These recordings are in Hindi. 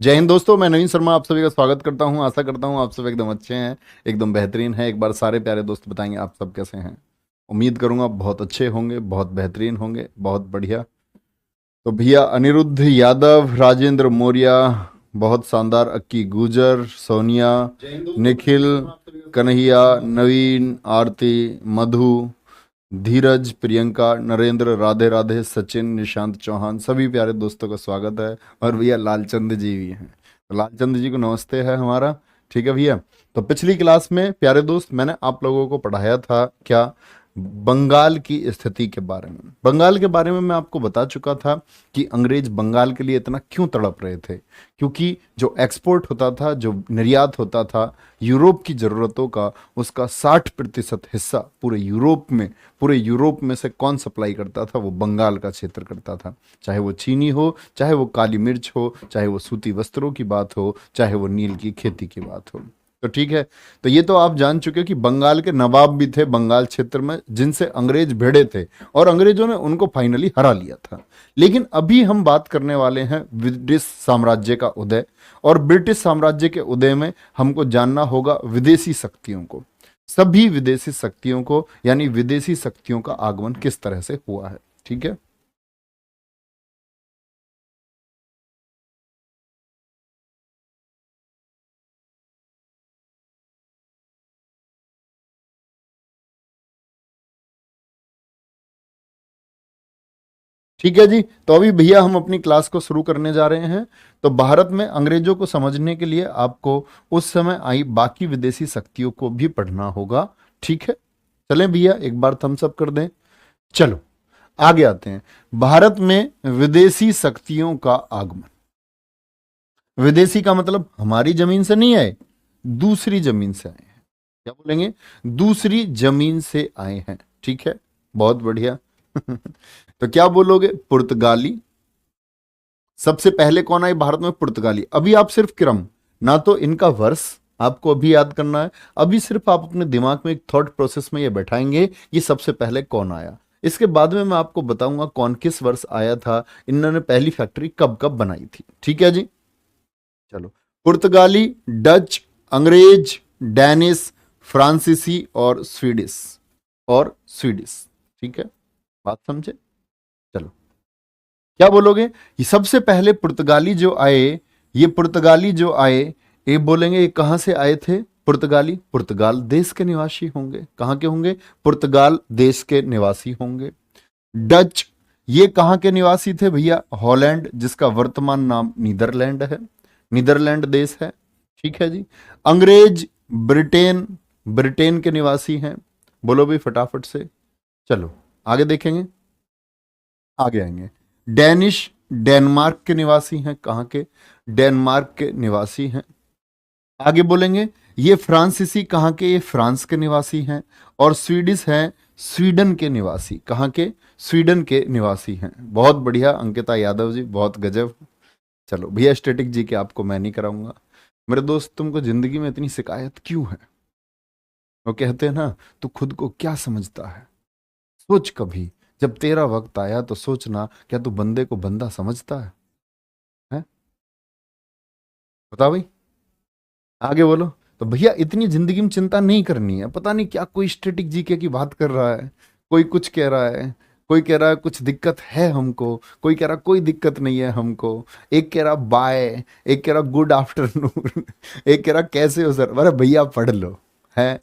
जय हिंद दोस्तों, मैं नवीन शर्मा आप सभी का स्वागत करता हूं। आशा करता हूं आप सब एकदम अच्छे हैं, एकदम बेहतरीन हैं। एक बार सारे प्यारे दोस्त बताएंगे आप सब कैसे हैं। उम्मीद करूंगा बहुत अच्छे होंगे, बहुत बेहतरीन होंगे, बहुत बढ़िया। तो भैया अनिरुद्ध यादव, राजेंद्र मौर्य, बहुत शानदार, अक्की गुजर, सोनिया, निखिल, कन्हैया, नवीन, आरती, मधु, धीरज, प्रियंका, नरेंद्र, राधे राधे, सचिन, निशांत चौहान, सभी प्यारे दोस्तों का स्वागत है। और भैया लालचंद जी भी हैं, तो लालचंद जी को नमस्ते है हमारा। ठीक है भैया। तो पिछली क्लास में प्यारे दोस्त मैंने आप लोगों को पढ़ाया था क्या, बंगाल की स्थिति के बारे में। बंगाल के बारे में मैं आपको बता चुका था कि अंग्रेज बंगाल के लिए इतना क्यों तड़प रहे थे। क्योंकि जो एक्सपोर्ट होता था, जो निर्यात होता था यूरोप की ज़रूरतों का, उसका 60% हिस्सा पूरे यूरोप में से कौन सप्लाई करता था? वो बंगाल का क्षेत्र करता था। चाहे वो चीनी हो, चाहे वो काली मिर्च हो, चाहे वो सूती वस्त्रों की बात हो, चाहे वो नील की खेती की बात हो। तो ठीक है। तो ये तो आप जान चुके हो कि बंगाल के नवाब भी थे बंगाल क्षेत्र में, जिनसे अंग्रेज भिड़े थे और अंग्रेजों ने उनको फाइनली हरा लिया था। लेकिन अभी हम बात करने वाले हैं ब्रिटिश साम्राज्य का उदय। और ब्रिटिश साम्राज्य के उदय में हमको जानना होगा विदेशी शक्तियों को, सभी विदेशी शक्तियों को, यानी विदेशी शक्तियों का आगमन किस तरह से हुआ है। ठीक है। ठीक है जी। तो अभी भैया हम अपनी क्लास को शुरू करने जा रहे हैं। तो भारत में अंग्रेजों को समझने के लिए आपको उस समय आई बाकी विदेशी शक्तियों को भी पढ़ना होगा। ठीक है। चलें भैया एक बार थम्स अप कर दें। चलो आगे आते हैं। भारत में विदेशी शक्तियों का आगमन। विदेशी का मतलब हमारी जमीन से नहीं आए, दूसरी जमीन से आए हैं। क्या बोलेंगे? दूसरी जमीन से आए हैं। ठीक है, बहुत बढ़िया। तो क्या बोलोगे? पुर्तगाली। सबसे पहले कौन आए भारत में? पुर्तगाली। अभी आप सिर्फ क्रम, ना तो इनका वर्ष आपको अभी याद करना है। अभी सिर्फ आप अपने दिमाग में एक थॉट प्रोसेस में ये बैठाएंगे कि सबसे पहले कौन आया। इसके बाद में मैं आपको बताऊंगा कौन किस वर्ष आया था, इन्होंने पहली फैक्ट्री कब कब बनाई थी। ठीक है जी। चलो, पुर्तगाली, डच, अंग्रेज, डैनिश, फ्रांसीसी और स्वीडिश। ठीक है, बात समझे? चलो, क्या बोलोगे? ये सबसे पहले पुर्तगाली जो आए, ये पुर्तगाली जो आए, ये बोलेंगे ये कहां से आए थे? पुर्तगाली पुर्तगाल देश के निवासी होंगे। कहां के होंगे? पुर्तगाल देश के निवासी होंगे। डच, ये कहां के निवासी थे भैया? हॉलैंड, जिसका वर्तमान नाम नीदरलैंड है, नीदरलैंड देश है। ठीक है जी। अंग्रेज, ब्रिटेन, ब्रिटेन के निवासी हैं। बोलो भी फटाफट से। चलो आगे देखेंगे, आगे आएंगे। डैनिश, डेनमार्क के निवासी हैं। कहां के? डेनमार्क के निवासी हैं। आगे बोलेंगे ये फ्रांसीसी, कहां के? ये फ्रांस के निवासी हैं। और स्वीडिश हैं, स्वीडन के निवासी। कहां के? स्वीडन के निवासी हैं। बहुत बढ़िया अंकिता यादव जी, बहुत गजब। चलो भैया स्टैटिक जी के आपको मैं नहीं कराऊंगा। मेरे दोस्त, तुमको जिंदगी में इतनी शिकायत क्यों है? वो कहते हैं ना, तू खुद को क्या समझता है? सोच कभी, जब तेरा वक्त आया तो सोचना, क्या तू बंदे को बंदा समझता है? बता भाई, आगे बोलो। तो भैया इतनी जिंदगी में चिंता नहीं करनी है। पता नहीं क्या कोई स्टैटिक जीके की बात कर रहा है, कोई कुछ कह रहा है, कोई कह रहा है कुछ दिक्कत है हमको, कोई कह रहा कोई दिक्कत नहीं है हमको। एक कह रहा बाय, एक कह रहा गुड आफ्टरनून, एक कह रहा कैसे हो सर। अरे भैया पढ़ लो, है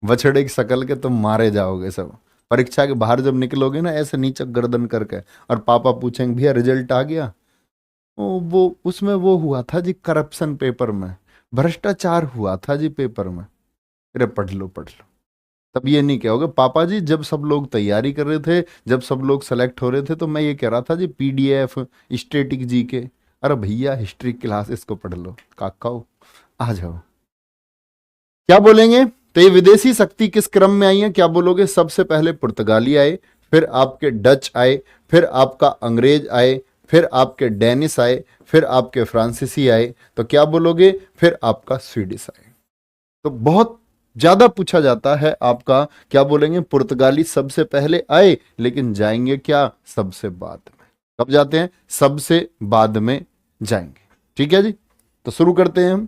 बछड़े की शकल के तुम मारे जाओगे सब। परीक्षा के बाहर जब निकलोगे ना ऐसे नीचे गर्दन करके, और पापा पूछेंगे भैया रिजल्ट आ गया? वो उसमें वो हुआ था जी, करप्शन पेपर में भ्रष्टाचार हुआ था जी पेपर में। अरे पढ़ लो पढ़ लो। तब ये नहीं कहोगे पापा जी जब सब लोग तैयारी कर रहे थे, जब सब लोग सेलेक्ट हो रहे थे, तो मैं ये कह रहा था जी पीडीएफ स्टैटिक जी के। अरे भैया हिस्ट्री क्लास इसको पढ़ लो काकाओ, आ जाओ। क्या बोलेंगे? तो ये विदेशी शक्ति किस क्रम में आई है? क्या बोलोगे? सबसे पहले पुर्तगाली आए, फिर आपके डच आए, फिर आपका अंग्रेज आए, फिर आपके डेनिस आए, फिर आपके फ्रांसीसी आए। तो क्या बोलोगे? फिर आपका स्वीडिश आए। तो बहुत ज्यादा पूछा जाता है आपका, क्या बोलेंगे? पुर्तगाली सबसे पहले आए, लेकिन जाएंगे क्या? सबसे बाद में। कब जाते हैं? सबसे बाद में जाएंगे। ठीक है जी। तो शुरू करते हैं हम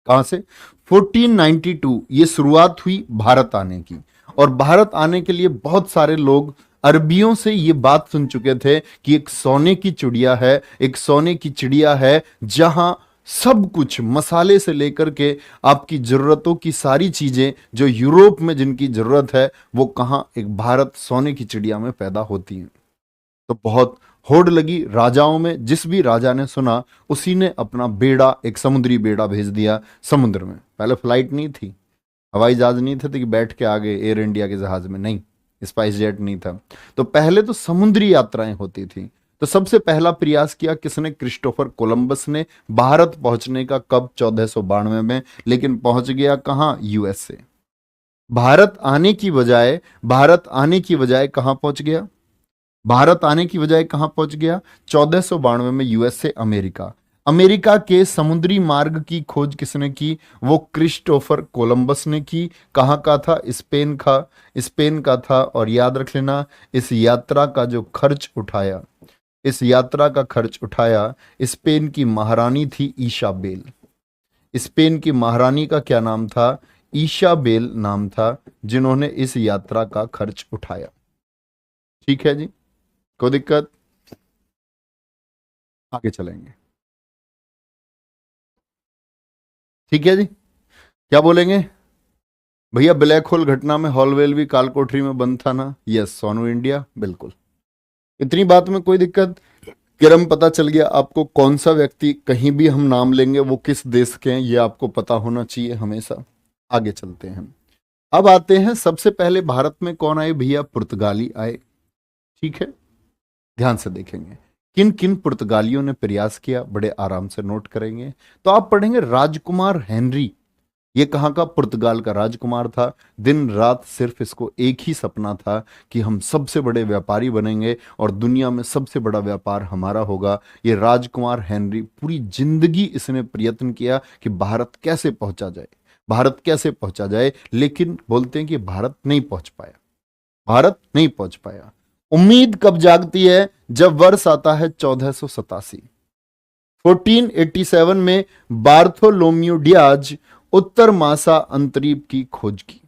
कहां से। 1492 ये शुरुआत हुई भारत आने की, और भारत आने के लिए बहुत सारे लोग अरबियों से ये बात सुन चुके थे कि एक सोने की चिड़िया है, एक सोने की चिड़िया है जहां सब कुछ मसाले से लेकर के आपकी जरूरतों की सारी चीजें जो यूरोप में जिनकी जरूरत है वो कहां, एक भारत सोने की चिड़िया में पैदा होती हैं। तो बहुत होड़ लगी राजाओं में, जिस भी राजा ने सुना उसी ने अपना बेड़ा, एक समुद्री बेड़ा भेज दिया समुद्र में। पहले फ्लाइट नहीं थी, हवाई जहाज नहीं थे तो कि बैठ के आगे एयर इंडिया के जहाज में, नहीं, स्पाइस जेट नहीं था। तो पहले तो समुद्री यात्राएं होती थी। तो सबसे पहला प्रयास किया किसने? क्रिस्टोफर कोलंबस ने भारत पहुंचने का। कब? 1492 में। लेकिन पहुंच गया कहां? यूएसए। भारत आने की बजाय कहां पहुंच गया? भारत आने की बजाय कहां पहुंच गया? 1492 में यूएसए, अमेरिका। अमेरिका के समुद्री मार्ग की खोज किसने की? वो क्रिस्टोफर कोलंबस ने की। कहां का था? स्पेन का था। और याद रख लेना, इस यात्रा का जो खर्च उठाया, इस यात्रा का खर्च उठाया स्पेन की महारानी थी ईसाबेल। स्पेन की महारानी का क्या नाम था? ईसाबेल नाम था, जिन्होंने इस यात्रा का खर्च उठाया। ठीक है जी, कोई दिक्कत? आगे चलेंगे। ठीक है जी, क्या बोलेंगे भैया? ब्लैक होल घटना में हॉलवेल भी कालकोठरी में बंद था ना? यस, सोनू इंडिया, बिल्कुल। इतनी बात में कोई दिक्कत? क्रम पता चल गया आपको, कौन सा व्यक्ति, कहीं भी हम नाम लेंगे वो किस देश के हैं, ये आपको पता होना चाहिए हमेशा। आगे चलते हैं। अब आते हैं, सबसे पहले भारत में कौन आए भैया? पुर्तगाली आए। ठीक है, ध्यान से देखेंगे किन किन पुर्तगालियों ने प्रयास किया, बड़े आराम से नोट करेंगे। तो आप पढ़ेंगे राजकुमार हेनरी, ये कहां का? पुर्तगाल का राजकुमार था। दिन रात सिर्फ इसको एक ही सपना था कि हम सबसे बड़े व्यापारी बनेंगे और दुनिया में सबसे बड़ा व्यापार हमारा होगा। ये राजकुमार हेनरी, पूरी जिंदगी इसने प्रयत्न किया कि भारत कैसे पहुंचा जाए, भारत कैसे पहुंचा जाए, लेकिन बोलते हैं कि भारत नहीं पहुंच पाया, भारत नहीं पहुंच पाया। उम्मीद कब जागती है? जब वर्ष आता है 1487। 1487 में बार्थोलोम्यू डियाज उत्तर मासा अंतरीप की खोज की।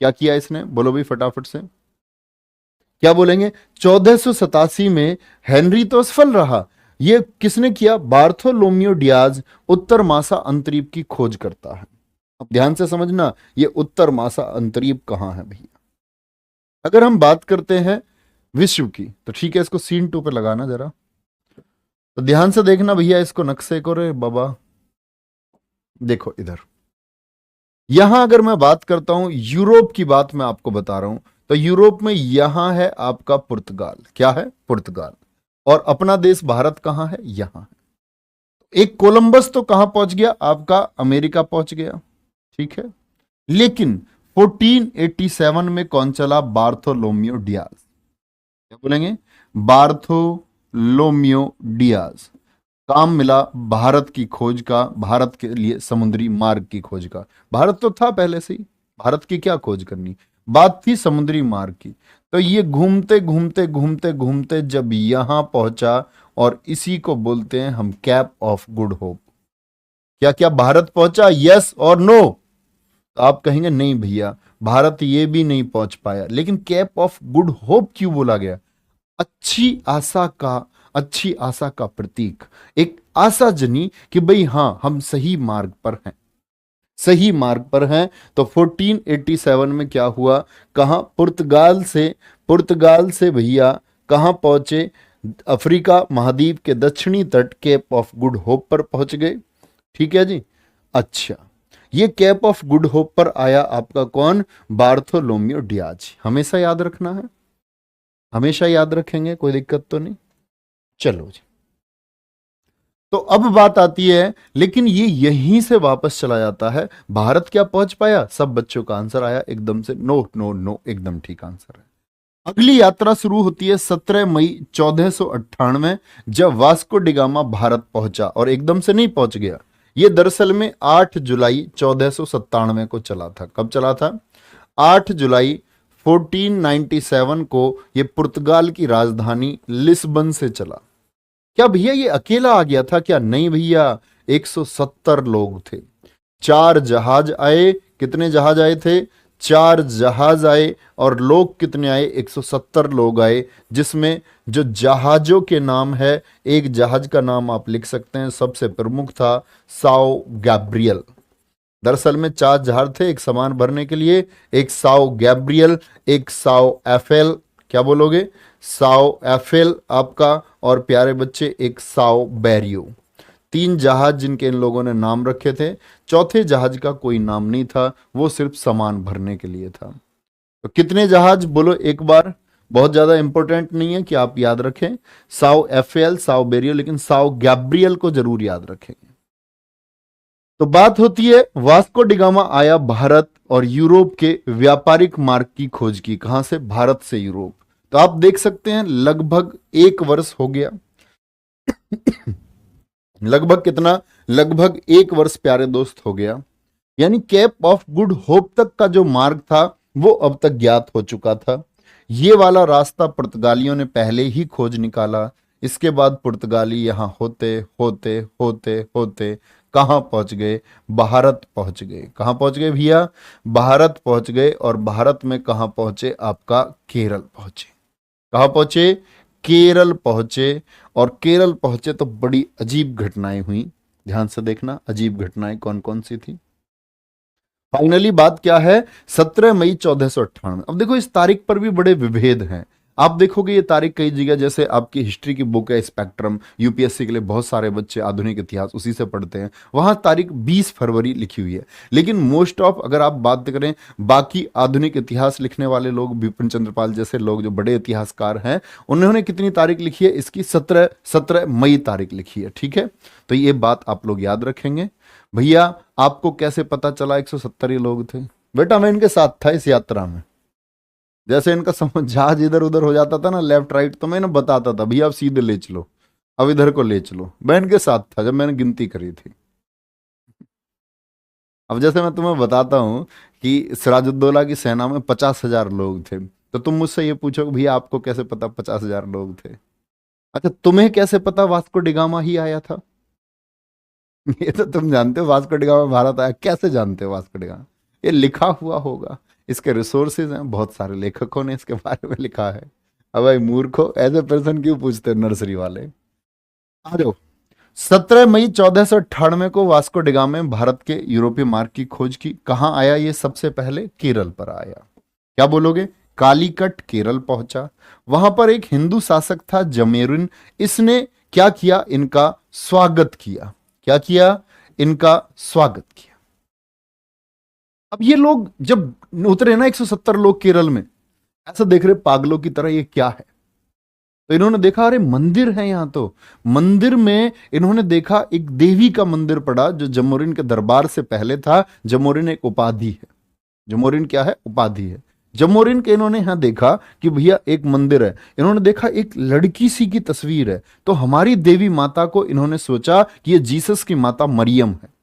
क्या किया इसने? बोलो भाई फटाफट से, क्या बोलेंगे? 1487 में हेनरी तो असफल रहा। ये किसने किया? बार्थोलोम्यू डियाज उत्तर मासा अंतरीप की खोज करता है। अब ध्यान से समझना, ये उत्तर मासा अंतरीप कहां है भैया। अगर हम बात करते हैं विश्व की, तो ठीक है, इसको सीन 2 पे लगाना जरा, तो ध्यान से देखना भैया इसको, नक्शे को। रे बाबा देखो इधर, यहां अगर मैं बात करता हूं यूरोप की बात मैं आपको बता रहा हूं, तो यूरोप में यहां है आपका पुर्तगाल। क्या है? पुर्तगाल। और अपना देश भारत कहां है? यहां है। एक कोलंबस तो कहां पहुंच गया? आपका अमेरिका पहुंच गया। ठीक है, लेकिन 1487 में कौन चला? Bartholomew Diaz. क्या बोलेंगे? Bartholomew Diaz. काम मिला भारत की खोज का, भारत के लिए समुद्री मार्ग की खोज का। भारत तो था पहले से ही, भारत की क्या खोज करनी, बात थी समुद्री मार्ग की। तो ये घूमते घूमते घूमते घूमते जब यहां पहुंचा, और इसी को बोलते हैं हम कैप ऑफ गुड होप। क्या क्या भारत पहुंचा? यस और नो? तो आप कहेंगे नहीं भैया, भारत ये भी नहीं पहुंच पाया। लेकिन कैप ऑफ गुड होप क्यों बोला गया? अच्छी आशा का प्रतीक, एक आशा जनी कि भाई हां हम सही मार्ग पर हैं, सही मार्ग पर हैं। तो 1487 में क्या हुआ? कहां? पुर्तगाल से भैया कहां पहुंचे? अफ्रीका महाद्वीप के दक्षिणी तट केप ऑफ गुड होप पर पहुंच गए। ठीक है जी। अच्छा, ये केप ऑफ गुड होप पर आया आपका कौन? Bartholomew Diaz. हमेशा याद रखना है, हमेशा याद रखेंगे, कोई दिक्कत तो नहीं। चलो जी, तो अब बात आती है, लेकिन ये यहीं से वापस चला जाता है। भारत क्या पहुंच पाया? सब बच्चों का आंसर आया एकदम से, नो नो नो, एकदम ठीक आंसर है। अगली यात्रा शुरू होती है 17 मई 1498, जब वास्को डिगामा भारत पहुंचा, और एकदम से नहीं पहुंच गया। ये दरअसल में 8 जुलाई 1497 को चला था। कब चला था? 8 जुलाई 1497 को ये पुर्तगाल की राजधानी लिस्बन से चला। क्या भैया ये अकेला आ गया था क्या? नहीं भैया, 170 लोग थे। 4 जहाज आए। कितने जहाज आए थे? 4 जहाज आए। और लोग कितने आए? 170 लोग आए, जिसमें जो जहाजों के नाम है, एक जहाज का नाम आप लिख सकते हैं, सबसे प्रमुख था साओ गैब्रियल। दरअसल में 4 जहाज थे एक सामान भरने के लिए, एक साओ गैब्रियल, एक साओ एफएल, क्या बोलोगे? साओ एफएल आपका, और प्यारे बच्चे एक साओ बैरियो। 3 जहाज जिनके इन लोगों ने नाम रखे थे। चौथे जहाज का कोई नाम नहीं था, वो सिर्फ सामान भरने के लिए था। तो कितने जहाज बोलो एक बार? बहुत ज्यादा इंपॉर्टेंट नहीं है कि आप याद रखें साओ एफएल, साओ बेरियो, लेकिन साओ गैब्रियल को जरूर याद रखेंगे। तो बात होती है वास्को डिगामा आया भारत और यूरोप के व्यापारिक मार्ग की खोज की। कहां से? भारत से यूरोप। तो आप देख सकते हैं लगभग 1 वर्ष हो गया। लगभग कितना? लगभग 1 वर्ष प्यारे दोस्त हो गया। यानी केप ऑफ गुड होप तक का जो मार्ग था वो अब तक ज्ञात हो चुका था। ये वाला रास्ता पुर्तगालियों ने पहले ही खोज निकाला। इसके बाद पुर्तगाली यहां होते होते होते होते कहां पहुंच गए? भारत पहुंच गए। कहां पहुंच गए भैया? भारत पहुंच गए। और भारत में कहां पहुंचे? आपका केरल पहुंचे। कहां पहुंचे? केरल पहुंचे। और केरल पहुंचे तो बड़ी अजीब घटनाएं हुई। ध्यान से देखना, अजीब घटनाएं कौन कौन सी थी। फाइनली बात क्या है? 17 मई 1498। अब देखो इस तारीख पर भी बड़े विभेद हैं। आप देखोगे ये तारीख कई जगह, जैसे आपकी हिस्ट्री की बुक है स्पेक्ट्रम, यूपीएससी के लिए बहुत सारे बच्चे आधुनिक इतिहास उसी से पढ़ते हैं, वहां तारीख 20 फरवरी लिखी हुई है। लेकिन मोस्ट ऑफ अगर आप बात करें बाकी आधुनिक इतिहास लिखने वाले लोग, बिपिन चंद्रपाल जैसे लोग जो बड़े इतिहासकार हैं, उन्होंने कितनी तारीख लिखी है? इसकी 17 मई तारीख लिखी है। ठीक है, तो ये बात आप लोग याद रखेंगे। भैया आपको कैसे पता चला 170 ही लोग थे? बेटा मैं इनके साथ था इस यात्रा में। जैसे इनका समझ जहाज इधर उधर हो जाता था ना, लेफ्ट राइट, तो मैं इन्हें बताता था भैया आप सीधे ले चलो, अब इधर को ले चलो। मैं इनके साथ था जब मैंने गिनती करी थी। अब जैसे मैं तुम्हें बताता हूं कि सिराजुद्दौला की सेना में 50,000 लोग थे, तो तुम मुझसे ये पूछो भैया आपको कैसे पता 50,000 लोग थे? अच्छा तुम्हें कैसे पता वास्को डिगामा ही आया था? ये तो तुम जानते हो वास्को डिगामा भारत आया, कैसे जानते हो वास्को डिगामा? ये लिखा हुआ होगा, इसके रिसोर्सेज हैं, बहुत सारे लेखकों ने इसके बारे में लिखा है। अब भाई मूर्खो, ऐसे प्रश्न क्यों पूछते हैं नर्सरी वाले? आ जाओ। 17 मई 1498 को वास्को डिगामा में भारत के यूरोपीय मार्ग की खोज की। कहां आया ये? सबसे पहले केरल पर आया। क्या बोलोगे? कालीकट केरल पहुंचा। वहां पर एक हिंदू शासक था जमेरुन। इसने क्या किया? इनका स्वागत किया। क्या किया? इनका स्वागत किया। अब ये लोग जब उतरे ना 170 लोग केरल में, ऐसा देख रहे पागलों की तरह ये क्या है। तो इन्होंने देखा अरे मंदिर है यहां। तो मंदिर में इन्होंने देखा एक देवी का मंदिर पड़ा जो जमोरिन के दरबार से पहले था। जमोरिन एक उपाधि है। जमोरिन क्या है? उपाधि है। जमोरिन के इन्होंने यहां देखा कि भैया एक मंदिर है। इन्होंने देखा एक लड़की सी की तस्वीर है, तो हमारी देवी माता को इन्होंने सोचा कि ये जीसस की माता मरियम है।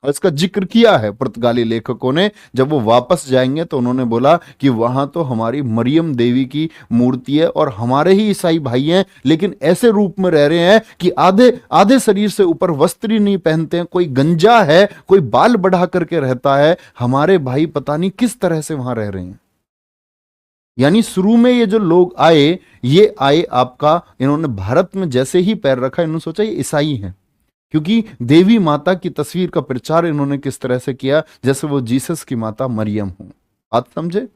और इसका जिक्र किया है पुर्तगाली लेखकों ने। जब वो वापस जाएंगे तो उन्होंने बोला कि वहां तो हमारी मरियम देवी की मूर्ति है और हमारे ही ईसाई भाई हैं, लेकिन ऐसे रूप में रह रहे हैं कि आधे आधे शरीर से ऊपर वस्त्र ही नहीं पहनते हैं, कोई गंजा है, कोई बाल बढ़ा करके रहता है। हमारे भाई पता नहीं किस तरह से वहां रह रहे हैं। यानी शुरू में ये जो लोग आए, ये आए आपका, इन्होंने भारत में जैसे ही पैर रखा इन्होंने सोचा ये ईसाई हैं, क्योंकि देवी माता की तस्वीर का प्रचार इन्होंने किस तरह से किया, जैसे वो जीसस की माता मरियम हो। बात समझे?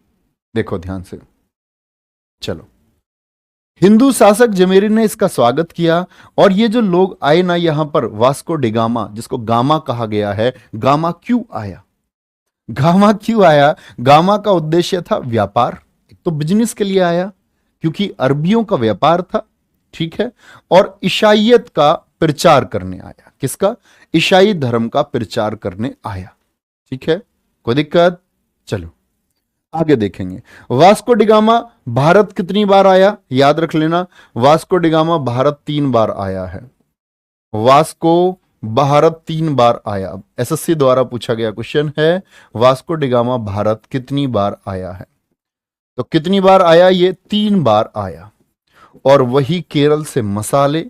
देखो ध्यान से। चलो, हिंदू शासक जमेरिन ने इसका स्वागत किया। और ये जो लोग आए ना यहां पर, वास्को डिगामा, जिसको गामा कहा गया है, गामा क्यों आया? गामा क्यों आया? गामा का उद्देश्य था व्यापार। एक तो बिजनेस के लिए आया, क्योंकि अरबियों का व्यापार था। ठीक है, और ईसाइयत का प्रचार करने आया। किसका? ईसाई धर्म का प्रचार करने आया। ठीक है, कोई दिक्कत? चलो आगे देखेंगे। वास्को डिगामा भारत कितनी बार आया? याद रख लेना, वास्को डिगामा भारत 3 बार आया है। वास्को भारत 3 बार आया। अब एसएससी द्वारा पूछा गया क्वेश्चन है, वास्को डिगामा भारत कितनी बार आया है? तो कितनी बार आया? ये 3 बार आया। और वही केरल से मसाले,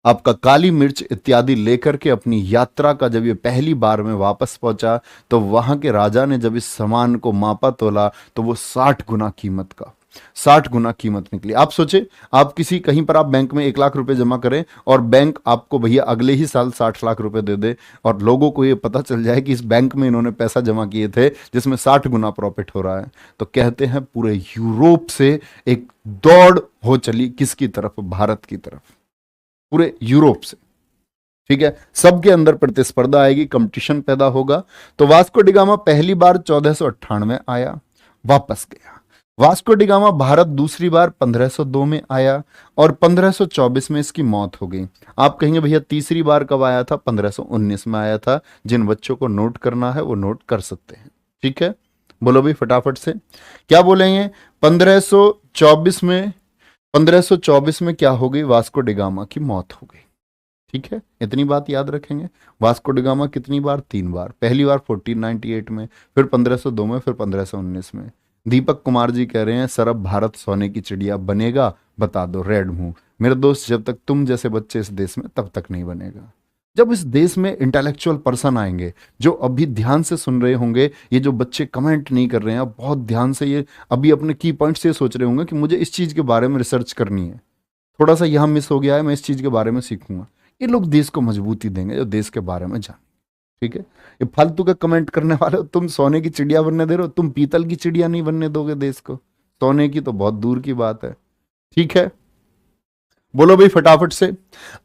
आपका काली मिर्च इत्यादि लेकर के अपनी यात्रा का जब ये पहली बार में वापस पहुंचा, तो वहां के राजा ने जब इस सामान को मापा तोला तो वो 60 गुना कीमत का, 60 गुना कीमत निकली। आप सोचे, आप किसी कहीं पर आप बैंक में 1 लाख रुपए जमा करें और बैंक आपको भैया अगले ही साल 60 लाख रुपए दे दे, और लोगों को ये पता चल जाए कि इस बैंक में इन्होंने पैसा जमा किए थे जिसमें 60 गुना प्रॉफिट हो रहा है, तो कहते हैं पूरे यूरोप से एक दौड़ हो चली किसकी तरफ? भारत की तरफ, पूरे यूरोप से। ठीक है, सबके अंदर प्रतिस्पर्धा आएगी, कंपटीशन पैदा होगा। तो वास्को डिगामा पहली बार 1498 में आया, वापस गया। वास्को डिगामा भारत दूसरी बार 1502 में आया और 1524 में इसकी मौत हो गई। आप कहेंगे भैया तीसरी बार कब आया था? 1519 में आया था। जिन बच्चों को नोट करना है वो नोट कर सकते हैं। ठीक है, बोलो भी फटाफट से, क्या बोलेंगे? 1524 में, 1524 में क्या हो गई? वास्को डिगामा की मौत हो गई। ठीक है, इतनी बात याद रखेंगे। वास्को डिगामा कितनी बार? 3 बार। पहली बार 1498 में, फिर 1502 में, फिर 1519 में। दीपक कुमार जी कह रहे हैं सर अब भारत सोने की चिड़िया बनेगा, बता दो रेड मुंह। मेरे दोस्त, जब तक तुम जैसे बच्चे इस देश में, तब तक नहीं बनेगा। जब इस देश में इंटेलेक्चुअल पर्सन आएंगे, जो अभी ध्यान से सुन रहे होंगे, ये जो बच्चे कमेंट नहीं कर रहे हैं, बहुत ध्यान से ये अभी अपने की पॉइंट से सोच रहे होंगे कि मुझे इस चीज के बारे में रिसर्च करनी है, थोड़ा सा यहां मिस हो गया है, मैं इस चीज के बारे में सीखूंगा। ये लोग देश को मजबूती देंगे जो देश के बारे में जाने। ठीक है, ये फालतू का कमेंट करने वाले हो, तुम सोने की चिड़िया बनने दे रहे हो, तुम पीतल की चिड़िया नहीं बनने दोगे देश को, सोने की तो बहुत दूर की बात है। ठीक है, बोलो भाई फटाफट से।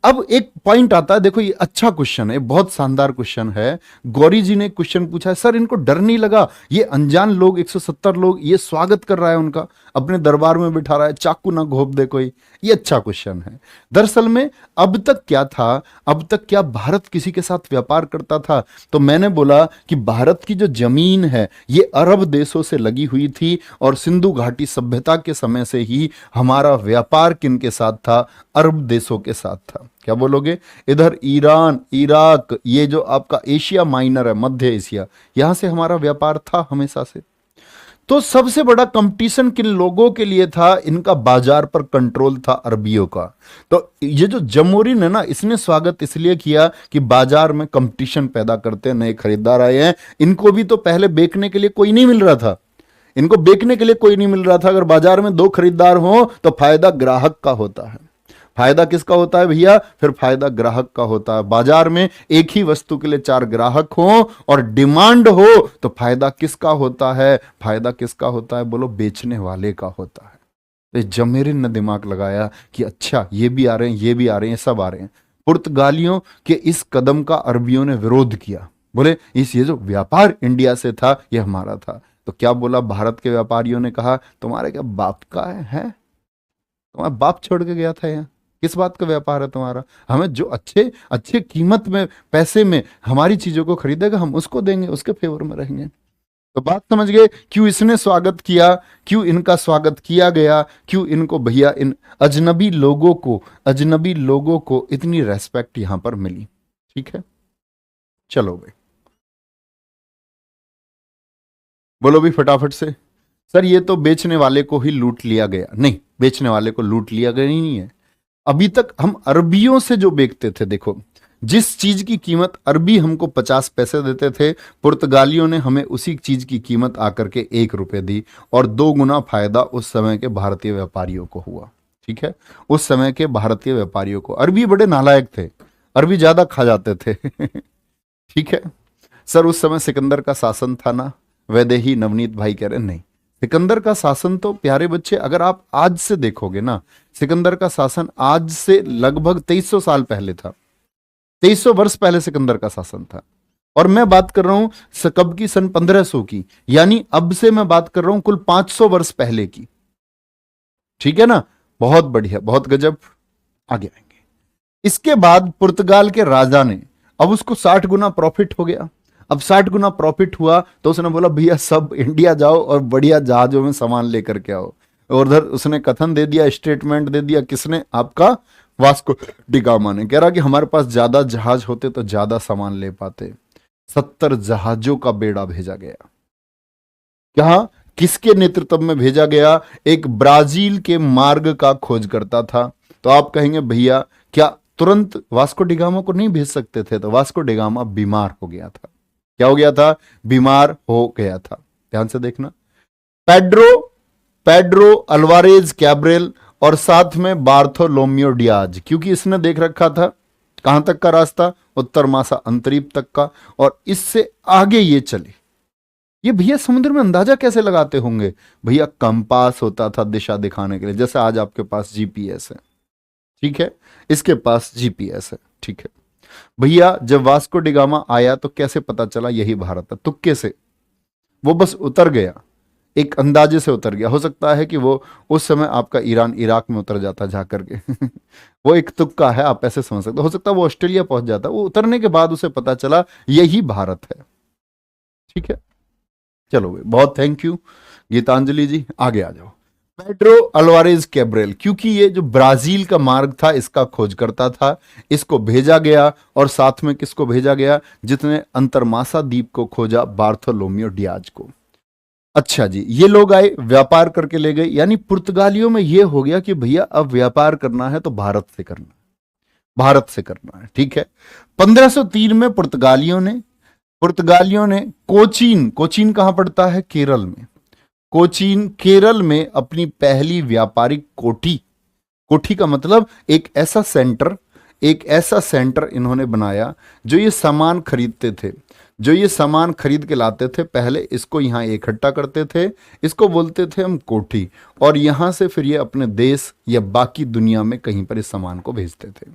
अब एक पॉइंट आता है, देखो ये अच्छा क्वेश्चन है, बहुत शानदार क्वेश्चन है। गौरी जी ने क्वेश्चन पूछा है, सर इनको डर नहीं लगा? ये अनजान लोग 170 लोग, ये स्वागत कर रहा है उनका, अपने दरबार में बिठा रहा है, चाकू ना घोप दे कोई। ये अच्छा क्वेश्चन है। दरअसल में अब तक क्या था, अब तक क्या भारत किसी के साथ व्यापार करता था? तो मैंने बोला कि भारत की जो जमीन है ये अरब देशों से लगी हुई थी, और सिंधु घाटी सभ्यता के समय से ही हमारा व्यापार किन के साथ था? अरब देशों के साथ था। क्या बोलोगे? इधर ईरान, इराक, ये जो आपका एशिया माइनर है, मध्य एशिया, यहां से हमारा व्यापार था हमेशा से। तो सबसे बड़ा कंपटीशन किन लोगों के लिए था? इनका बाजार पर कंट्रोल था अरबियों का। तो ये जो जमोरिन है ना, इसने स्वागत इसलिए किया कि बाजार में कंपटीशन पैदा करते हैं, नए खरीदार आए हैं। इनको भी तो पहले बेचने के लिए कोई नहीं मिल रहा था, इनको बेचने के लिए कोई नहीं मिल रहा था। अगर बाजार में 2 खरीदार हो तो फायदा ग्राहक का होता है। फायदा किसका होता है भैया? फिर फायदा ग्राहक का होता है। बाजार में एक ही वस्तु के लिए 4 ग्राहक हो और डिमांड हो तो फायदा किसका होता है? फायदा किसका होता है? बोलो, बेचने वाले का होता है। तो जमेरिन ने दिमाग लगाया कि अच्छा ये भी आ रहे हैं, ये भी आ रहे हैं, सब आ रहे हैं। पुर्तगालियों के इस कदम का अरबियों ने विरोध किया, बोले इस ये जो व्यापार इंडिया से था ये हमारा था। तो क्या बोला भारत के व्यापारियों ने? कहा तुम्हारे क्या बाप का है? तुम्हारा बाप छोड़ के गया था यहाँ? किस बात का व्यापार है तुम्हारा? हमें जो अच्छे अच्छे कीमत में, पैसे में हमारी चीजों को खरीदेगा, हम उसको देंगे, उसके फेवर में रहेंगे। तो बात समझ गए क्यों इसने स्वागत किया, क्यों इनका स्वागत किया गया, क्यों इनको भैया इन अजनबी लोगों को इतनी रेस्पेक्ट यहां पर मिली। ठीक है, चलो भाई बोलो भी फटाफट से। सर ये तो बेचने वाले को ही लूट लिया गया। नहीं, बेचने वाले को लूट लिया गया ही नहीं है। अभी तक हम अरबियों से जो बेचते थे, देखो जिस चीज की कीमत अरबी हमको 50 पैसे देते थे, पुर्तगालियों ने हमें उसी चीज की कीमत आकर के 1 रुपए दी, और 2 गुना फायदा उस समय के भारतीय व्यापारियों को हुआ। ठीक है, उस समय के भारतीय व्यापारियों को, अरबी बड़े नालायक थे, अरबी ज्यादा खा जाते थे। ठीक है सर, उस समय सिकंदर का शासन था ना? वैदेही नवनीत भाई कह रहे नहीं, सिकंदर का शासन तो प्यारे बच्चे अगर आप आज से देखोगे ना, सिकंदर का शासन आज से लगभग 2300 साल पहले था। 2300 वर्ष पहले सिकंदर का शासन था। और मैं बात कर रहा हूं कब की? सन 1500 की, यानी अब से मैं बात कर रहा हूं कुल 500 वर्ष पहले की। ठीक है ना, बहुत बढ़िया, बहुत गजब। आगे आएंगे। इसके बाद पुर्तगाल के राजा ने, अब उसको 60 गुना प्रॉफिट हो गया। अब 60 गुना प्रॉफिट हुआ तो उसने बोला भैया सब इंडिया जाओ और बढ़िया जहाजों में सामान लेकर के आओ। और उधर उसने कथन दे दिया, स्टेटमेंट दे दिया, किसने? आपका वास्को डिगामा ने। कह रहा कि हमारे पास ज्यादा जहाज होते तो ज्यादा सामान ले पाते। 70 जहाजों का बेड़ा भेजा गया। क्या? किसके नेतृत्व में भेजा गया? एक ब्राजील के मार्ग का खोज करता था। तो आप कहेंगे भैया क्या तुरंत वास्को डिगामा को नहीं भेज सकते थे, तो वास्को डिगामा बीमार हो गया था। क्या हो गया था? बीमार हो गया था। ध्यान से देखना, पेड्रो पेड्रो अल्वारेज कैब्रेल और साथ में बार्थोलोम्यो डियाज, क्योंकि इसने देख रखा था कहां तक का रास्ता, उत्तर मासा अंतरीप तक का, और इससे आगे ये चले। ये भैया समुद्र में अंदाजा कैसे लगाते होंगे? भैया कंपास होता था दिशा दिखाने के लिए, जैसे आज आपके पास जीपीएस है, ठीक है, इसके पास जीपीएस है, ठीक है। भैया जब वास्को डिगामा आया तो कैसे पता चला यही भारत है? तुक्के से, वो बस उतर गया, एक अंदाजे से उतर गया। हो सकता है कि वो उस समय आपका ईरान इराक में उतर जाता जा करके वो एक तुक्का है, आप ऐसे समझ सकते हो सकता है वो ऑस्ट्रेलिया पहुंच जाता, वो उतरने के बाद उसे पता चला यही भारत है, ठीक है। चलो भाई, बहुत थैंक यू गीतांजलि जी, आगे आ जाओ। पेड्रो अल्वारेज कैब्रेल, क्योंकि ये जो ब्राजील का मार्ग था इसका खोज करता था, इसको भेजा गया, और साथ में किसको भेजा गया? जितने अंतरमासा द्वीप को खोजा, बार्थोलोमियो डियाज को। अच्छा जी, ये लोग आए, व्यापार करके ले गए, यानी पुर्तगालियों में ये हो गया कि भैया अब व्यापार करना है तो भारत से करना है, भारत से करना है, ठीक है। 1503 में पुर्तगालियों ने कोचीन, कोचीन कहां पड़ता है? केरल में। कोचीन केरल में अपनी पहली व्यापारिक कोठी, कोठी का मतलब एक ऐसा सेंटर, एक ऐसा सेंटर इन्होंने बनाया जो ये सामान खरीदते थे, जो ये सामान खरीद के लाते थे, पहले इसको यहां इकट्ठा करते थे, इसको बोलते थे हम कोठी, और यहां से फिर ये अपने देश या बाकी दुनिया में कहीं पर इस सामान को भेजते थे।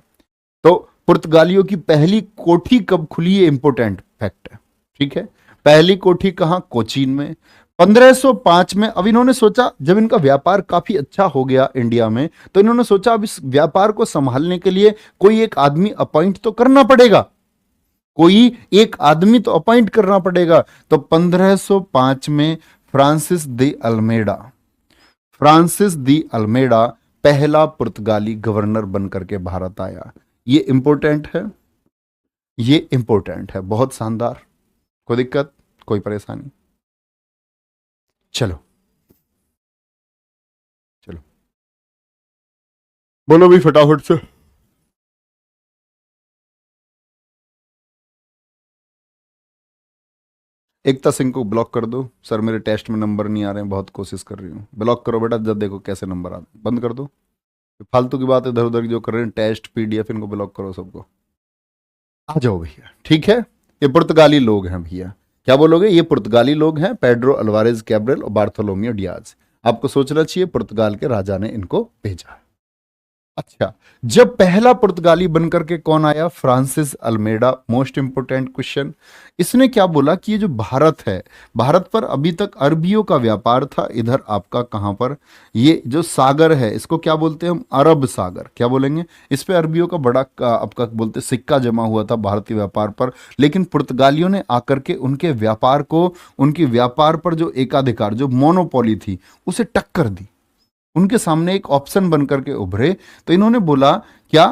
तो पुर्तगालियों की पहली कोठी कब खुली, ये इंपोर्टेंट फैक्ट है, ठीक है। पहली कोठी कहां? कोचीन में। 1505 में अब इन्होंने सोचा, जब इनका व्यापार काफी अच्छा हो गया इंडिया में, तो इन्होंने सोचा अब इस व्यापार को संभालने के लिए कोई एक आदमी अपॉइंट तो करना पड़ेगा, कोई एक आदमी तो अपॉइंट करना पड़ेगा। तो 1505 में फ्रांसिस दी अल्मेडा पहला पुर्तगाली गवर्नर बनकर के भारत आया। ये इंपॉर्टेंट है, ये इंपॉर्टेंट है, बहुत शानदार। कोई दिक्कत, कोई परेशानी? चलो चलो, बोलो भी फटाफट से। एकता सिंह को ब्लॉक कर दो। सर मेरे टेस्ट में नंबर नहीं आ रहे हैं, बहुत कोशिश कर रही हूँ। ब्लॉक करो बेटा, जब देखो कैसे नंबर आते, बंद कर दो फालतू की बात इधर उधर जो कर रहे हैं, टेस्ट पीडीएफ, इनको ब्लॉक करो सबको। आ जाओ भैया, ठीक है। ये पुर्तगाली लोग हैं भैया, क्या बोलोगे? ये पुर्तगाली लोग हैं, पेड्रो अल्वारेज कैब्रेल और बार्थोलोमियो डियाज। आपको सोचना चाहिए पुर्तगाल के राजा ने इनको भेजा। अच्छा, जब पहला पुर्तगाली बनकर के कौन आया? Francis Almeida. Most important question, इसने क्या बोला कि ये जो भारत है, भारत पर अभी तक अरबियों का व्यापार था। इधर आपका कहां पर, ये जो सागर है इसको क्या बोलते हैं हम? अरब सागर। क्या बोलेंगे इस पे? अरबियों का बड़ा आपका बोलते सिक्का जमा हुआ था भारतीय व्यापार पर, लेकिन पुर्तगालियों ने आकर के उनके व्यापार को, उनकी व्यापार पर जो एकाधिकार, जो मोनोपोली थी, उसे टक्कर दी। उनके सामने एक ऑप्शन बनकर के उभरे, तो इन्होंने बोला, क्या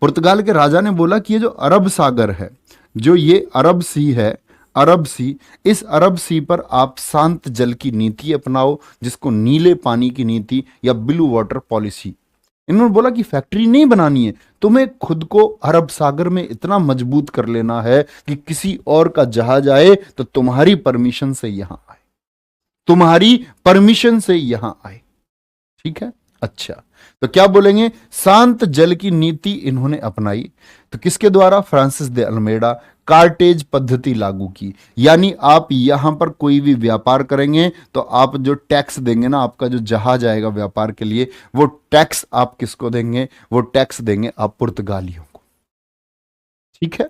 पुर्तगाल के राजा ने बोला कि ये जो अरब सागर है, जो ये अरब सी है, अरब सी, इस अरब सी पर आप शांत जल की नीति अपनाओ, जिसको नीले पानी की नीति या ब्लू वाटर पॉलिसी। इन्होंने बोला कि फैक्ट्री नहीं बनानी है, तुम्हें खुद को अरब सागर में इतना मजबूत कर लेना है कि किसी और का जहाज आए तो तुम्हारी परमिशन से यहां आए, तुम्हारी परमिशन से यहां आए, ठीक है। अच्छा, तो क्या बोलेंगे? शांत जल की नीति इन्होंने अपनाई। तो किसके द्वारा? फ्रांसिस दे अल्मेडा। कार्टेज पद्धति लागू की, यानी आप यहां पर कोई भी व्यापार करेंगे तो आप जो टैक्स देंगे ना, आपका जो जहाज आएगा व्यापार के लिए, वो टैक्स आप किसको देंगे? वो टैक्स देंगे आप पुर्तगालियों को, ठीक है।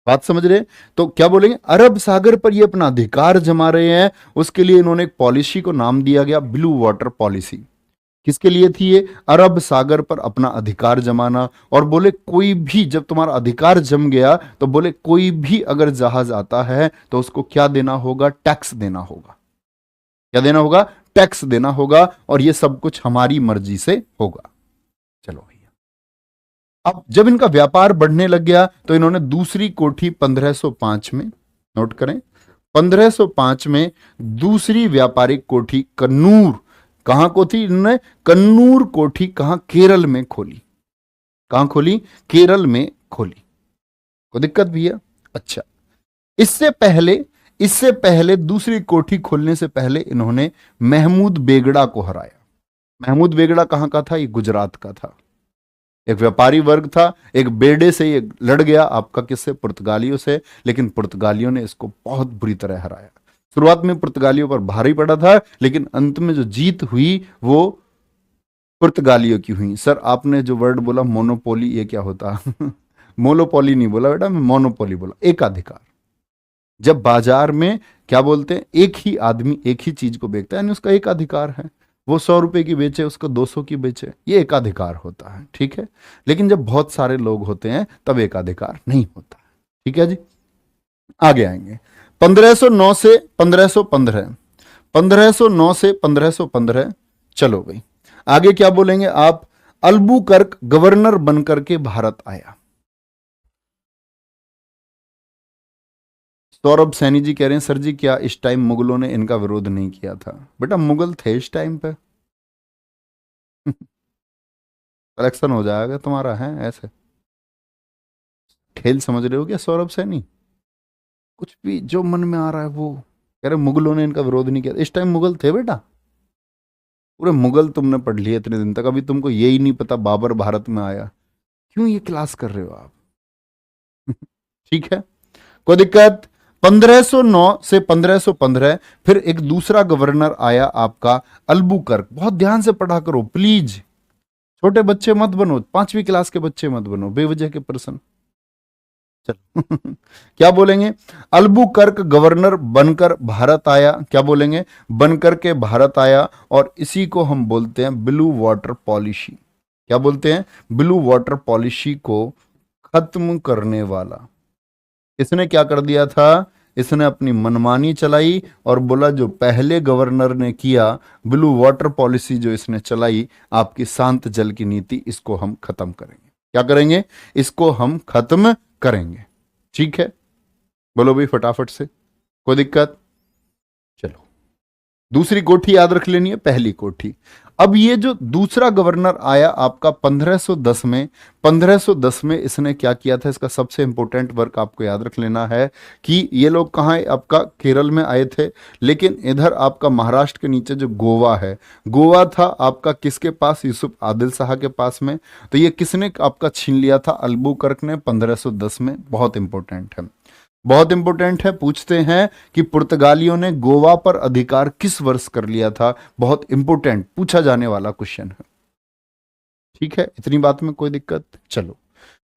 बात समझ रहे हैं? तो क्या बोलेंगे? अरब सागर पर ये अपना अधिकार जमा रहे हैं, उसके लिए इन्होंने एक पॉलिसी को नाम दिया गया ब्लू वाटर पॉलिसी। किसके लिए थी ये? अरब सागर पर अपना अधिकार जमाना। और बोले कोई भी, जब तुम्हारा अधिकार जम गया तो बोले कोई भी अगर जहाज आता है तो उसको क्या देना होगा? टैक्स देना होगा। क्या देना होगा? टैक्स देना होगा, और ये सब कुछ हमारी मर्जी से होगा। चलो भैया, अब जब इनका व्यापार बढ़ने लग गया तो इन्होंने दूसरी कोठी 1505 में, नोट करें, 1505 में दूसरी व्यापारिक कोठी कन्नूर, कहां को थी? इन्होंने कन्नूर कोठी कहां? केरल में खोली। कहां खोली? केरल में खोली। कोई दिक्कत भी है? अच्छा, इससे पहले दूसरी कोठी खोलने से पहले इन्होंने महमूद बेगड़ा को हराया। महमूद बेगड़ा कहां का था? ये गुजरात का था। एक व्यापारी वर्ग था, एक बेड़े से ये लड़ गया आपका, किससे? पुर्तगालियों से। लेकिन पुर्तगालियों ने इसको बहुत बुरी तरह हराया। शुरुआत में पुर्तगालियों पर भारी पड़ा था, लेकिन अंत में जो जीत हुई वो पुर्तगालियों की हुई। सर आपने जो वर्ड बोला मोनोपोली, ये क्या होता? मोनोपोली नहीं बोला बेटा, मैं मोनोपोली बोला, एकाधिकार। जब बाजार में क्या बोलते हैं, एक ही आदमी एक ही चीज को बेचता है, यानी उसका एकाधिकार है। वो 100 रुपए की बेचे, उसको 200 की बेचे, ये एकाधिकार होता है, ठीक है। लेकिन जब बहुत सारे लोग होते हैं तब एकाधिकार नहीं होता, ठीक है जी। आगे आएंगे 1509 से 1515, 1509 से 1515। चलो भाई आगे क्या बोलेंगे आप? अल्बुकर्क गवर्नर बनकर के भारत आया। सौरभ सैनी जी कह रहे हैं सर जी क्या इस टाइम मुगलों ने इनका विरोध नहीं किया था? बेटा मुगल थे इस टाइम पे। कलेक्शन हो जाएगा तुम्हारा, है ऐसे खेल समझ रहे हो क्या सौरभ सैनी? कुछ भी जो मन में आ रहा है वो कह रहे मुगलों ने इनका विरोध नहीं किया। इस टाइम मुगल थे बेटा, पूरे मुगल तुमने पढ़ लिए इतने दिन तक, अभी तुमको यही नहीं पता बाबर भारत में आया। क्यों ये क्लास कर रहे हो आप? ठीक है, कोई दिक्कत? 1509 से 1515 फिर एक दूसरा गवर्नर आया आपका अल्बुकर्क। बहुत ध्यान से पढ़ा करो प्लीज, छोटे बच्चे मत बनो, 5वीं क्लास के बच्चे मत बनो बेवजह के प्रश्न। चलो क्या बोलेंगे? अल्बुकर्क गवर्नर बनकर भारत आया। क्या बोलेंगे? बनकर के भारत आया, और इसी को हम बोलते हैं ब्लू वाटर पॉलिसी। क्या बोलते हैं? ब्लू वाटर पॉलिसी को खत्म करने वाला। इसने क्या कर दिया था? इसने अपनी मनमानी चलाई और बोला जो पहले गवर्नर ने किया, ब्लू वाटर पॉलिसी जो इसने चलाई, आपकी शांत जल की नीति, इसको हम खत्म करेंगे। क्या करेंगे? इसको हम खत्म करेंगे, ठीक है। बोलो भाई फटाफट से, कोई दिक्कत? चलो दूसरी कोठी याद रख लेनी है, पहली कोठी। अब ये जो दूसरा गवर्नर आया आपका 1510 में, 1510 में इसने क्या किया था? इसका सबसे इंपॉर्टेंट वर्क आपको याद रख लेना है कि ये लोग कहाँ आपका केरल में आए थे, लेकिन इधर आपका महाराष्ट्र के नीचे जो गोवा है, गोवा था आपका किसके पास? यूसुफ आदिल शाह के पास में। तो ये किसने आपका छीन लिया था? अल्बुकर्क ने 1510 में। बहुत इंपॉर्टेंट है, बहुत इंपॉर्टेंट है। पूछते हैं कि पुर्तगालियों ने गोवा पर अधिकार किस वर्ष कर लिया था? बहुत इंपॉर्टेंट पूछा जाने वाला क्वेश्चन है, ठीक है। इतनी बात में कोई दिक्कत? चलो,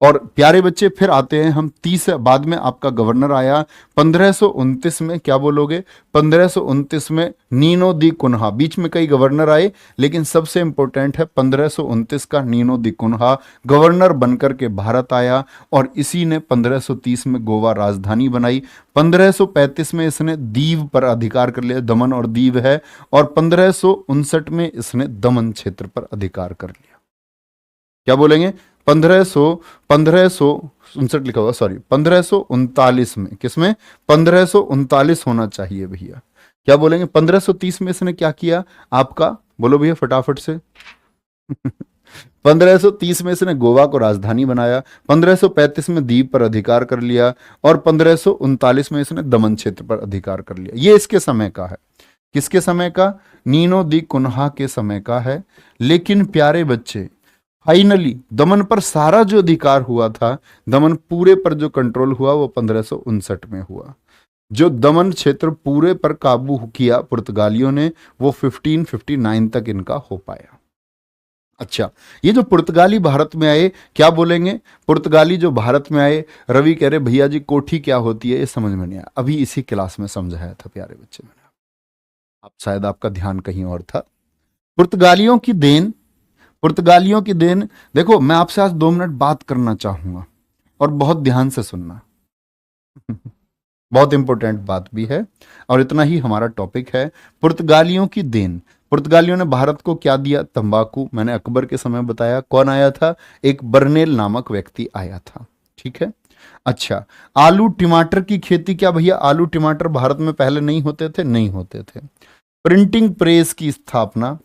और प्यारे बच्चे फिर आते हैं हम 30 बाद में आपका गवर्नर आया 1529 में। क्या बोलोगे? 1529 में नीनो दी कुन्हा। बीच में कई गवर्नर आए, लेकिन सबसे इंपॉर्टेंट है 1529 का नीनो दी कुन्हा गवर्नर बनकर के भारत आया, और इसी ने 1530 में गोवा राजधानी बनाई। 1535 में इसने दीव पर अधिकार कर लिया, दमन और दीव है, और 1559 में इसने दमन क्षेत्र पर अधिकार कर लिया। क्या बोलेंगे? 1559 लिखा हुआ, सॉरी 1539 में। किसमें? 1539 होना चाहिए भैया। क्या बोलेंगे? 1530 में इसने क्या किया आपका? बोलो भैया फटाफट से। 1530 में इसने गोवा को राजधानी बनाया, 1535 में द्वीप पर अधिकार कर लिया, और 1539 में इसने दमन क्षेत्र पर अधिकार कर लिया। ये इसके समय का है। किसके समय का? नीनो दी कुन्हा के समय का है। लेकिन प्यारे बच्चे फाइनली दमन पर सारा जो अधिकार हुआ था, दमन पूरे पर जो कंट्रोल हुआ वो 1559 में हुआ। जो दमन क्षेत्र पूरे पर काबू किया पुर्तगालियों ने, वो 1559 तक इनका हो पाया। अच्छा, ये जो पुर्तगाली भारत में आए, क्या बोलेंगे? पुर्तगाली जो भारत में आए, रवि कह रहे भैया जी कोठी क्या होती है ये समझ में नहीं आया। अभी इसी क्लास में समझाया था प्यारे बच्चे मैंने, आप शायद आपका ध्यान कहीं और था। पुर्तगालियों की देन, पुर्तगालियों की देन। देखो मैं आपसे आज 2 मिनट बात करना चाहूंगा और बहुत ध्यान से सुनना। बहुत इंपॉर्टेंट बात भी है, और इतना ही हमारा टॉपिक है। पुर्तगालियों की देन। पुर्तगालियों ने भारत को क्या दिया? तंबाकू। मैंने अकबर के समय बताया। कौन आया था? एक बर्नेल नामक व्यक्ति आया था, ठीक है। अच्छा, आलू टमाटर की खेती। क्या भैया आलू टमाटर भारत में पहले नहीं होते थे? नहीं होते थे। प्रिंटिंग प्रेस की स्थापना।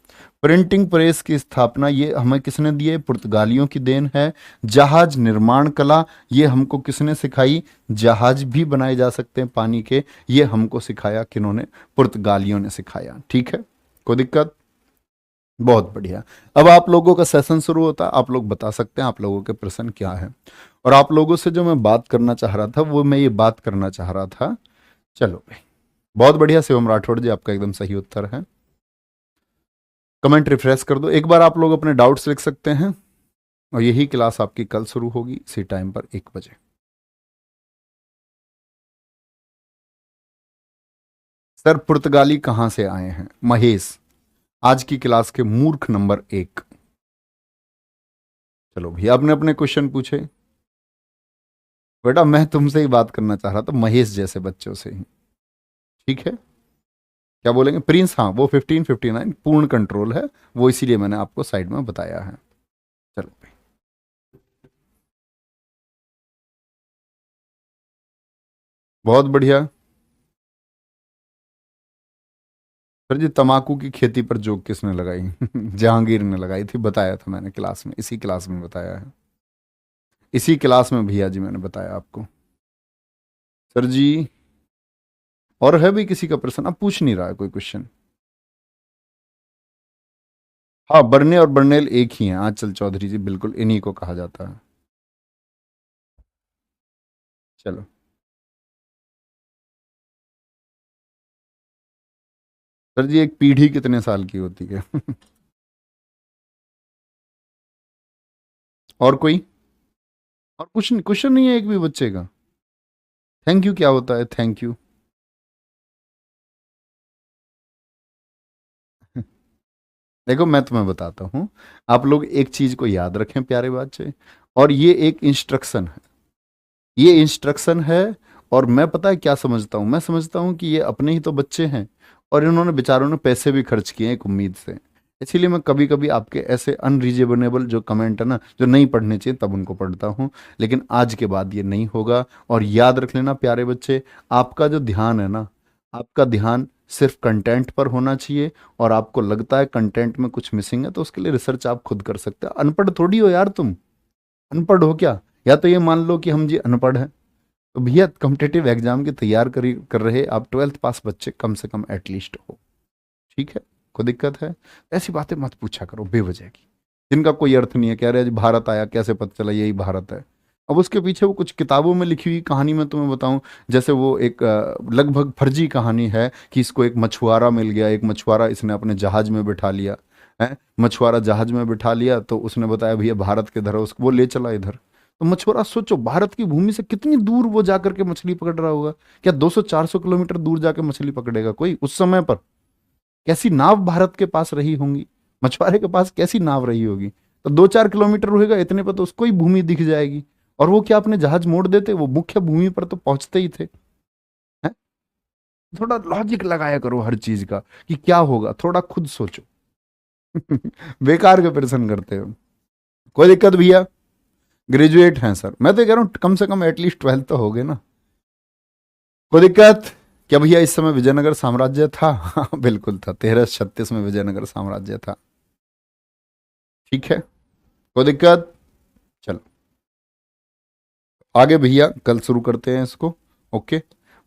प्रिंटिंग प्रेस की स्थापना ये हमें किसने दी है? पुर्तगालियों की देन है। जहाज निर्माण कला ये हमको किसने सिखाई? जहाज भी बनाए जा सकते हैं पानी के, ये हमको सिखाया किन्होंने? पुर्तगालियों ने सिखाया। ठीक है, कोई दिक्कत? बहुत बढ़िया। अब आप लोगों का सेशन शुरू होता है, आप लोग बता सकते हैं आप लोगों के प्रश्न क्या है। और आप लोगों से जो मैं बात करना चाह रहा था वो मैं ये बात करना चाह रहा था। चलो भाई, बहुत बढ़िया शिवम राठौड़ जी, आपका एकदम सही उत्तर है। कमेंट रिफ्रेश कर दो एक बार, आप लोग अपने डाउट्स लिख सकते हैं। और यही क्लास आपकी कल शुरू होगी इसी टाइम पर 1 बजे। सर पुर्तगाली कहां से आए हैं? महेश, आज की क्लास के मूर्ख नंबर 1। चलो भैया, आपने अपने क्वेश्चन पूछे। बेटा मैं तुमसे ही बात करना चाह रहा था, महेश जैसे बच्चों से ही। ठीक है, क्या बोलेंगे? प्रिंस, हाँ वो 1559 पूर्ण कंट्रोल है, वो इसीलिए मैंने आपको साइड में बताया है। चलो भाई, बहुत बढ़िया। सर जी तंबाकू की खेती पर जोक किसने लगाई? जहांगीर ने लगाई थी, बताया था मैंने क्लास में, इसी क्लास में बताया है, इसी क्लास में भैया जी मैंने बताया आपको। सर जी और है भी किसी का प्रश्न? अब पूछ नहीं रहा है कोई क्वेश्चन? हाँ, बर्ने और बर्नेल एक ही हैं आंचल चौधरी जी, बिल्कुल इन्हीं को कहा जाता है। चलो, सर जी एक पीढ़ी कितने साल की होती है? और कोई? और कुछ क्वेश्चन नहीं है एक भी बच्चे का? थैंक यू क्या होता है? Thank you. देखो मैं तुम्हें बताता हूँ, आप लोग एक चीज को याद रखें प्यारे बच्चे, और ये एक इंस्ट्रक्शन है, ये इंस्ट्रक्शन है। और मैं पता है क्या समझता हूँ? मैं समझता हूँ कि ये अपने ही तो बच्चे हैं, और इन्होंने बेचारों ने पैसे भी खर्च किए हैं एक उम्मीद से। इसीलिए मैं कभी कभी आपके ऐसे अनरीजनेबल जो कमेंट है ना, जो नहीं पढ़ने चाहिए, तब उनको पढ़ता हूँ। लेकिन आज के बाद ये नहीं होगा। और याद रख लेना प्यारे बच्चे, आपका जो ध्यान है ना, आपका ध्यान सिर्फ कंटेंट पर होना चाहिए। और आपको लगता है कंटेंट में कुछ मिसिंग है तो उसके लिए रिसर्च आप खुद कर सकते हैं। अनपढ़ थोड़ी हो यार तुम, अनपढ़ हो क्या? या तो ये मान लो कि हम जी अनपढ़ हैं। तो भैया कॉम्पिटेटिव एग्जाम की तैयार कर रहे आप 12th पास बच्चे कम से कम एटलीस्ट हो। ठीक है, कोई दिक्कत है? ऐसी बातें मत पूछा करो बेवजह की, जिनका कोई अर्थ नहीं है। कह रहे हैं जी भारत आया, कैसे पता चला यही भारत है? अब उसके पीछे वो कुछ किताबों में लिखी हुई कहानी मैं तुम्हें बताऊं। जैसे वो एक लगभग फर्जी कहानी है कि इसको एक मछुआरा मिल गया, एक मछुआरा इसने अपने जहाज में बिठा लिया है। मछुआरा जहाज में बिठा लिया तो उसने बताया भैया भारत के धरो, उसको वो ले चला इधर। तो मछुआरा सोचो भारत की भूमि से कितनी दूर वो जाकर के मछली पकड़ रहा होगा। क्या 200-400 किलोमीटर दूर जाके मछली पकड़ेगा कोई उस समय पर? कैसी नाव भारत के पास रही होंगी, मछुआरे के पास कैसी नाव रही होगी? तो 2-4 किलोमीटर रहेगा, इतने पर तो उसको ही भूमि दिख जाएगी। और वो क्या अपने जहाज मोड़ देते? वो मुख्य भूमि पर तो पहुंचते ही थे। हैं? थोड़ा लॉजिक लगाया करो हर चीज का कि क्या होगा, थोड़ा खुद सोचो। बेकार के प्रश्न करते हो। कोई दिक्कत भैया? ग्रेजुएट हैं सर, मैं तो कह रहा हूँ कम से कम एटलीस्ट 12th तो हो गए ना। कोई दिक्कत? क्या भैया इस समय विजयनगर साम्राज्य था? हाँ बिल्कुल था, 1336 में विजयनगर साम्राज्य था। ठीक है, कोई दिक्कत? चलो आगे भैया, कल शुरू करते हैं इसको। Okay,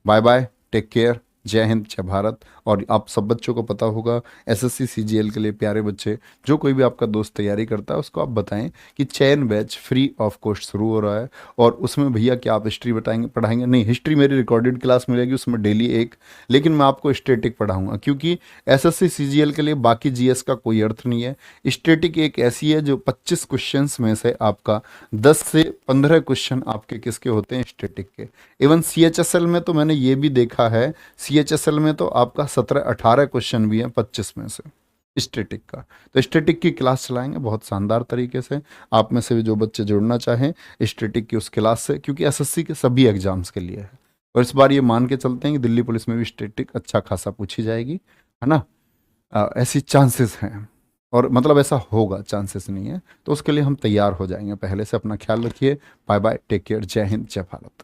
bye bye, take care, जय हिंद जय भारत। और आप सब बच्चों को पता होगा, एसएससी सीजीएल के लिए प्यारे बच्चे, जो कोई भी आपका दोस्त तैयारी करता है उसको आप बताएं कि चयन बैच फ्री ऑफ कॉस्ट शुरू हो रहा है। और उसमें भैया क्या आप हिस्ट्री बताएंगे, पढ़ाएंगे? नहीं, हिस्ट्री मेरी रिकॉर्डेड क्लास मिलेगी, उसमें डेली एक। लेकिन मैं आपको स्टैटिक पढ़ाऊंगा, क्योंकि एसएससी सीजीएल के लिए बाकी जीएस का कोई अर्थ नहीं है। स्टैटिक एक ऐसी है जो 25 क्वेश्चंस में से आपका 10 से 15 क्वेश्चन आपके किसके होते हैं? स्टैटिक के। इवन सीएचएसएल में तो मैंने ये भी देखा है, सीएचएसएल में तो आपका 17-18 क्वेश्चन भी हैं 25 में से स्टैटिक का। तो स्टैटिक की क्लास चलाएंगे बहुत शानदार तरीके से। आप में से भी जो बच्चे जुड़ना चाहें स्टैटिक की उस क्लास से, क्योंकि एसएससी के सभी एग्जाम्स के लिए है। और इस बार ये मान के चलते हैं कि दिल्ली पुलिस में भी स्टैटिक अच्छा खासा पूछी जाएगी, है ना? ऐसी चांसेस हैं, और मतलब ऐसा होगा, चांसेस नहीं है। तो उसके लिए हम तैयार हो जाएंगे पहले से। अपना ख्याल रखिए, बाय बाय, टेक केयर, जय हिंद जय भारत।